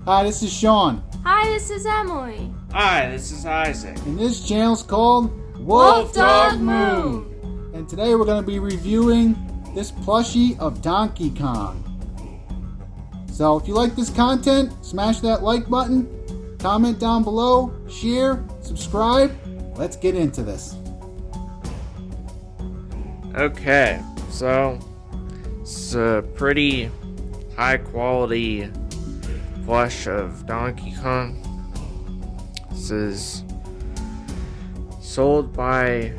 Hi, this is Sean. Hi, this is Emily. Hi, this is Isaac. And this channel's called Wolf Dog Moon. And today we're going to be reviewing this plushie of Donkey Kong. So if you like this content, smash that like button, comment down below, share, subscribe. Let's get into this. Okay, so it's a pretty high quality plush of Donkey Kong. This is sold by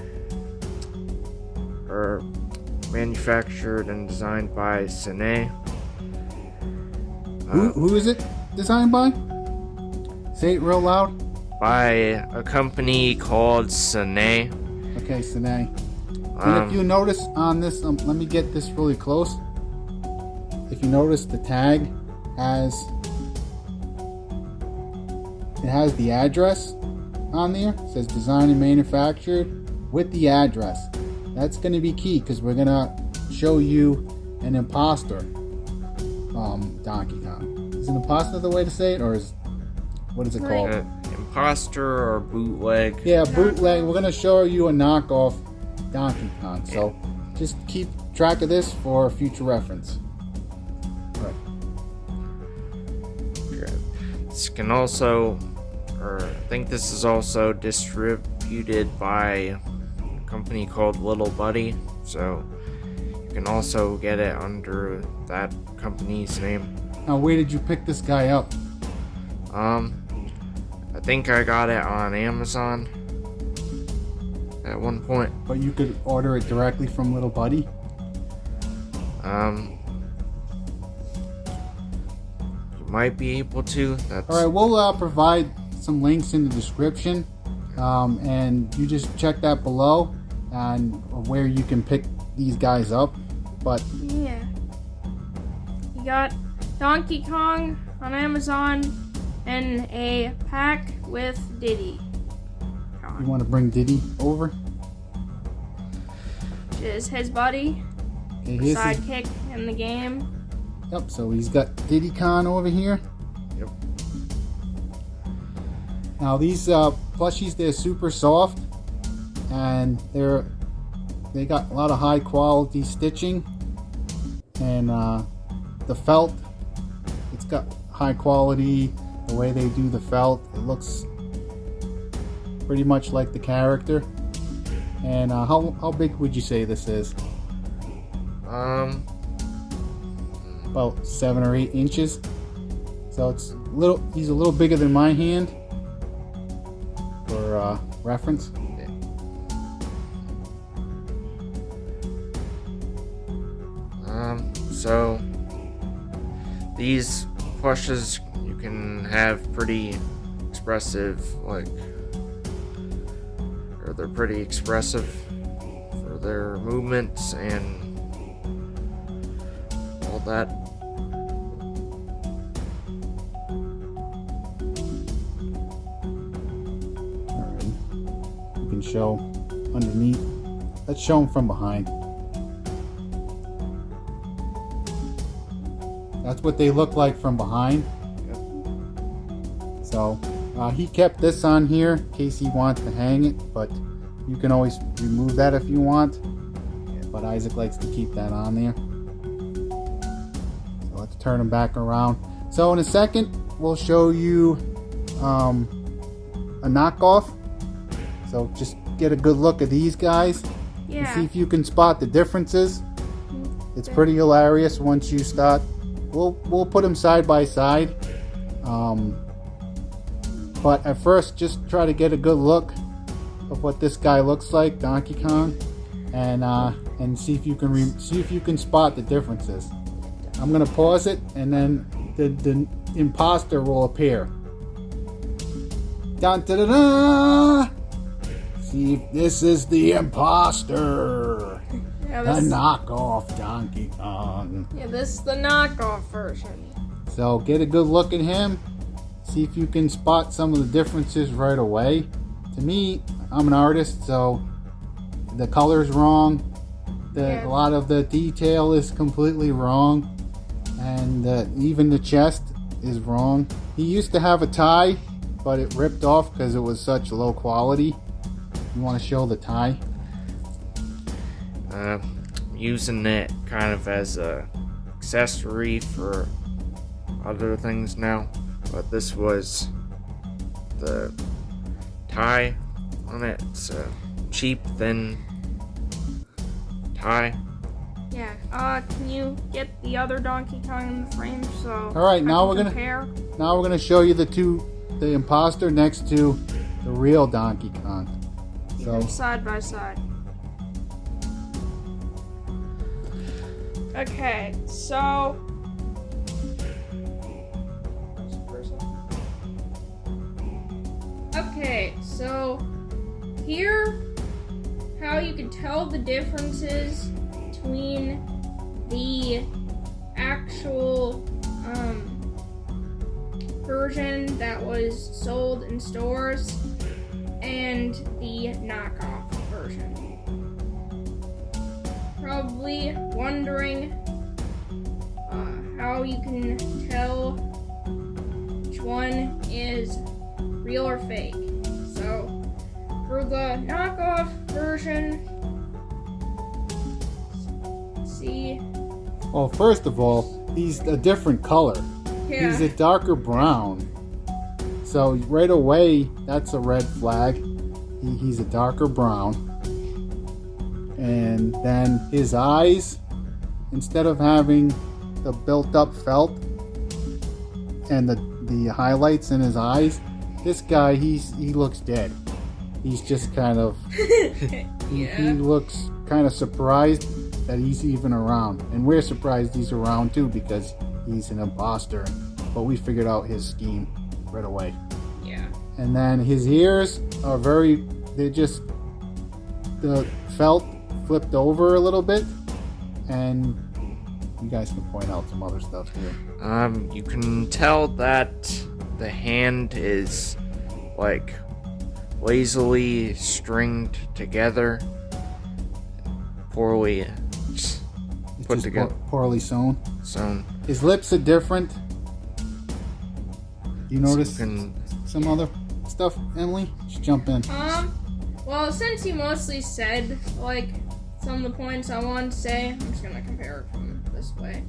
or manufactured and designed by Sine. Who is it designed by? Say it real loud. By a company called Sine. Okay, Sine. And if you notice on this, let me get this really close. If you notice, the tag has the address on there. It says designed and manufactured with the address. That's going to be key because we're going to show you an imposter Donkey Kong. Is an imposter the way to say it, or what is it called? Imposter or bootleg. Yeah, bootleg. We're going to show you a knockoff Donkey Kong. So just keep track of this for future reference. Right. This can also, or I think this is also distributed by a company called Little Buddy, so you can also get it under that company's name. Now, where did you pick this guy up? I think I got it on Amazon at one point. But you could order it directly from Little Buddy? You might be able to. Alright, we'll provide some links in the description, and you just check that below and where you can pick these guys up. But yeah, you got Donkey Kong on Amazon and a pack with Diddy. You want to bring Diddy over? Which is his buddy, Okay, sidekick in the game. Yep, so he's got Diddy Kong over here. Yep. Now these plushies, they're super soft, and they got a lot of high quality stitching, and the felt, it's got high quality. The way they do the felt, it looks pretty much like the character. And how big would you say this is? About 7 or 8 inches. So it's little. He's a little bigger than my hand for reference. So these plushes you can have pretty expressive, they're pretty expressive for their movements and all that. Alright, you can show underneath. Let's show them from behind. That's what they look like from behind. So he kept this on here in case he wants to hang it, but you can always remove that if you want. But Isaac likes to keep that on there. So let's turn him back around. So in a second, we'll show you a knockoff. So just get a good look at these guys. Yeah. And see if you can spot the differences. It's pretty hilarious once you start. We'll put them side by side. But at first, just try to get a good look of what this guy looks like, Donkey Kong, and see if you can spot the differences. I'm gonna pause it, and then the imposter will appear. Dun, da, da, da. See if this is the imposter. Yeah, The knockoff Donkey Kong. Yeah, this is the knockoff version. So get a good look at him. See if you can spot some of the differences right away. To me, I'm an artist, so the color's wrong. A lot of the detail is completely wrong, and even the chest is wrong. He used to have a tie, but it ripped off because it was such low quality. You want to show the tie? Using it kind of as a accessory for other things now, but this was the tie on it. It's a cheap, thin tie. Yeah. Can you get the other Donkey Kong in the frame so? All right, now we're gonna show you the imposter next to the real Donkey Kong. So side by side. Okay, so here, how you can tell the differences between the actual version that was sold in stores and the knockoff version. Probably wondering how you can tell which one is real or fake. So for the knockoff version, see. Well, first of all, he's a different color. Yeah. He's a darker brown. So right away, that's a red flag. He's a darker brown. And then his eyes, instead of having the built-up felt and the highlights in his eyes, this guy, he looks dead. He's just kind of he looks kind of surprised that he's even around, and we're surprised he's around too because he's an imposter. But we figured out his scheme right away. Yeah. And then his ears are they're just the felt flipped over a little bit, and you guys can point out some other stuff here. You can tell that the hand is like lazily stringed together, poorly put together, poorly sewn. sewn. His lips are different. You notice Can- some other stuff, Emily? Just jump in. Well, since you mostly said like some of the points I wanted to say, I'm just gonna compare it from this way.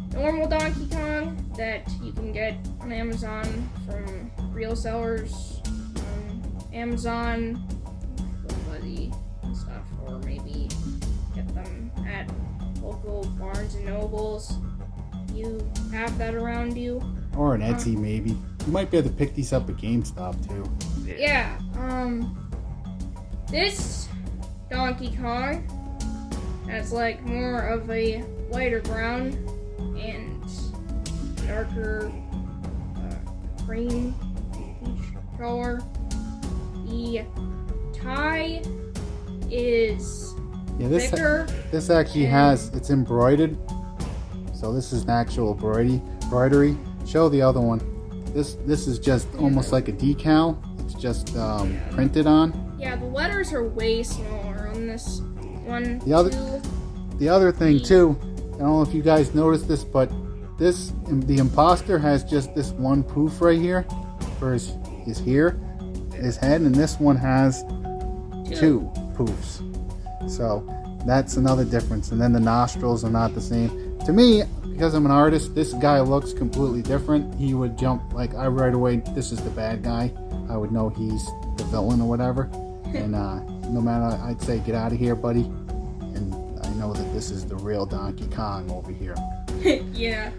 The normal Donkey Kong that you can get on Amazon from real sellers on Amazon, Buddy and stuff, or maybe get them at local Barnes and Nobles. You have that around you. Or an Etsy, maybe. You might be able to pick these up at GameStop too. Yeah, this Donkey Kong has like more of a lighter brown and darker green peach color. The tie is thicker. This actually it's embroidered. So this is an actual embroidery. Show the other one. This is just almost like a decal. It's just printed on. Yeah, the letters are way smaller on this one. The other thing too, I don't know if you guys noticed this, but the imposter has just this one poof right here for his head, and this one has two poofs. So that's another difference. And then the nostrils are not the same. To me, because I'm an artist, this guy looks completely different. He would jump, like, I right away, this is the bad guy. I would know he's the villain or whatever. And no matter, I'd say, get out of here, buddy. And I know that this is the real Donkey Kong over here. Yeah.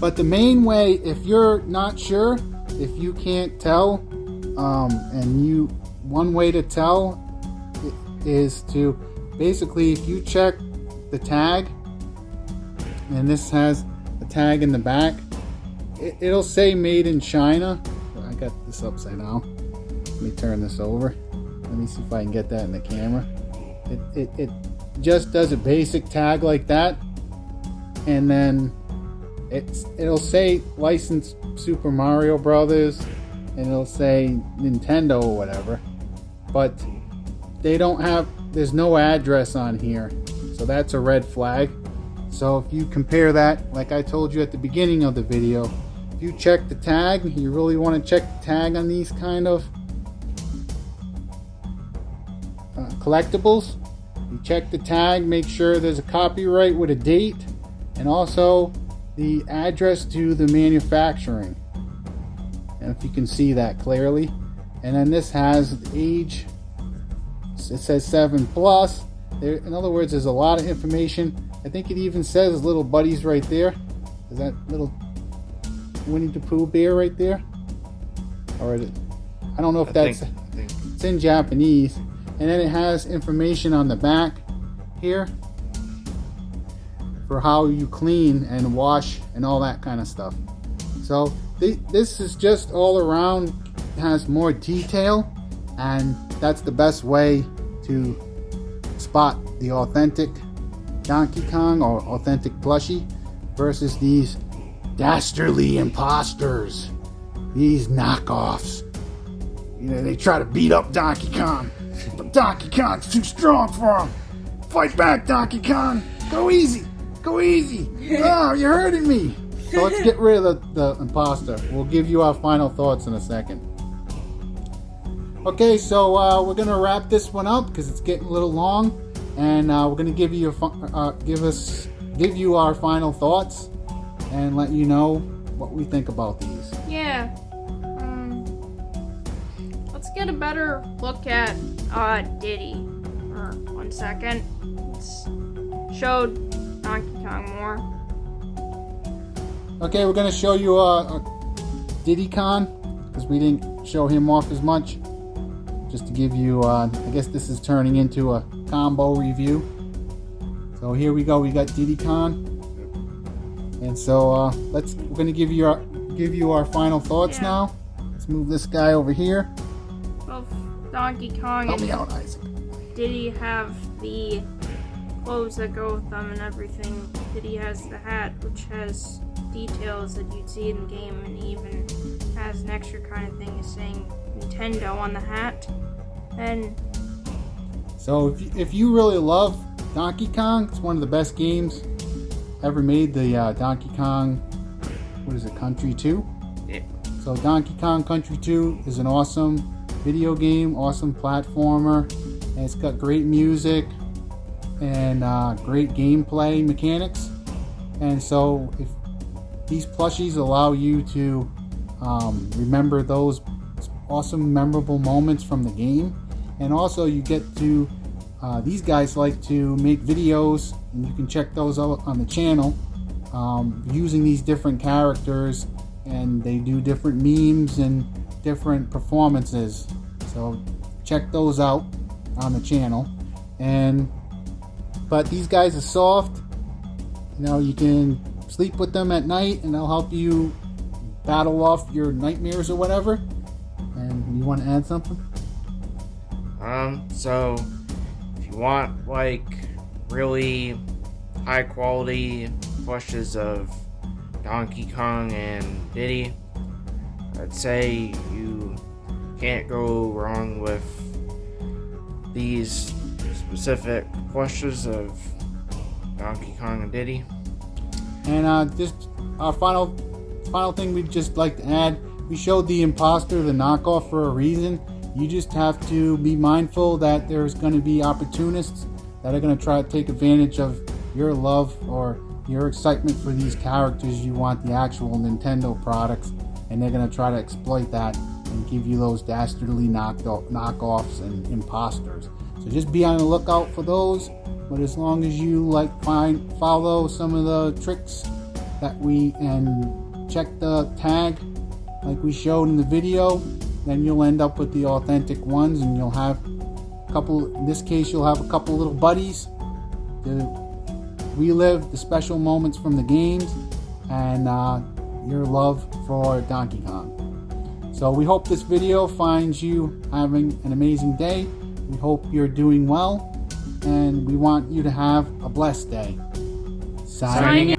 But the main way, if you're not sure, if you can't tell, one way to tell is to basically, if you check the tag, and this has a tag in the back, it'll say made in China. I got this upside down. Let me turn this over. Let me see if I can get that in the camera. It just does a basic tag like that, and then it'll say licensed Super Mario Brothers, and it'll say Nintendo or whatever, but there's no address on here, so that's a red flag. So if you compare that, like I told you at the beginning of the video, if you check the tag, you really want to check the tag on these kind of collectibles. You check the tag, make sure there's a copyright with a date, and also the address to the manufacturing. And if you can see that clearly. And then this has age, it says 7+. There, in other words, there's a lot of information. I think it even says little buddies right there. Is that little Winnie the Pooh bear right there? Or I don't know if that's... It's in Japanese. And then it has information on the back here for how you clean and wash and all that kind of stuff. So this is just all around, has more detail, and that's the best way to spot the authentic Donkey Kong or authentic plushie versus these dastardly imposters, these knockoffs. You know, they try to beat up Donkey Kong, but Donkey Kong's too strong for him. Fight back, Donkey Kong. Go easy. Go easy. Oh, you're hurting me. So let's get rid of the imposter. We'll give you our final thoughts in a second. Okay, so we're gonna wrap this one up because it's getting a little long, and we're gonna give you give you our final thoughts and let you know what we think about these. Yeah. Let's get a better look at Diddy. One second. Let's show Donkey Kong more. Okay, we're gonna show you Diddy Kong because we didn't show him off as much. Just to give you, I guess this is turning into a combo review. So here we go. We got Diddy Kong, and so we're gonna give you our final thoughts now. Let's move this guy over here. Both Donkey Kong Help me and out, Isaac. Diddy have the clothes that go with them and everything. Diddy has the hat, which has details that you'd see in the game, and even has an extra kind of thing saying Nintendo on the hat. And so if you really love Donkey Kong, it's one of the best games ever made. The Donkey Kong, what is it, Country 2? Yeah. So Donkey Kong Country 2 is an awesome video game, awesome platformer, and it's got great music and great gameplay mechanics. And so if these plushies allow you to remember those awesome memorable moments from the game, and also you get to these guys like to make videos, and you can check those out on the channel using these different characters, and they do different memes and different performances, so check those out on the channel. But these guys are soft, you know, you can sleep with them at night and they'll help you battle off your nightmares or whatever. And you want to add something? So if you want like really high quality plushes of Donkey Kong and Diddy, I'd say you can't go wrong with these specific plushes of Donkey Kong and Diddy. And just our final thing we'd just like to add, we showed the imposter, the knockoff, for a reason. You just have to be mindful that there's going to be opportunists that are going to try to take advantage of your love or your excitement for these characters. You want the actual Nintendo products, and they're going to try to exploit that and give you those dastardly knockoffs and imposters. So just be on the lookout for those. But as long as you follow some of the tricks that and check the tag like we showed in the video, then you'll end up with the authentic ones, and you'll have a couple, in this case you'll have a couple little buddies to relive the special moments from the games and your love for Donkey Kong. So we hope this video finds you having an amazing day. We hope you're doing well, and we want you to have a blessed day. Signing out.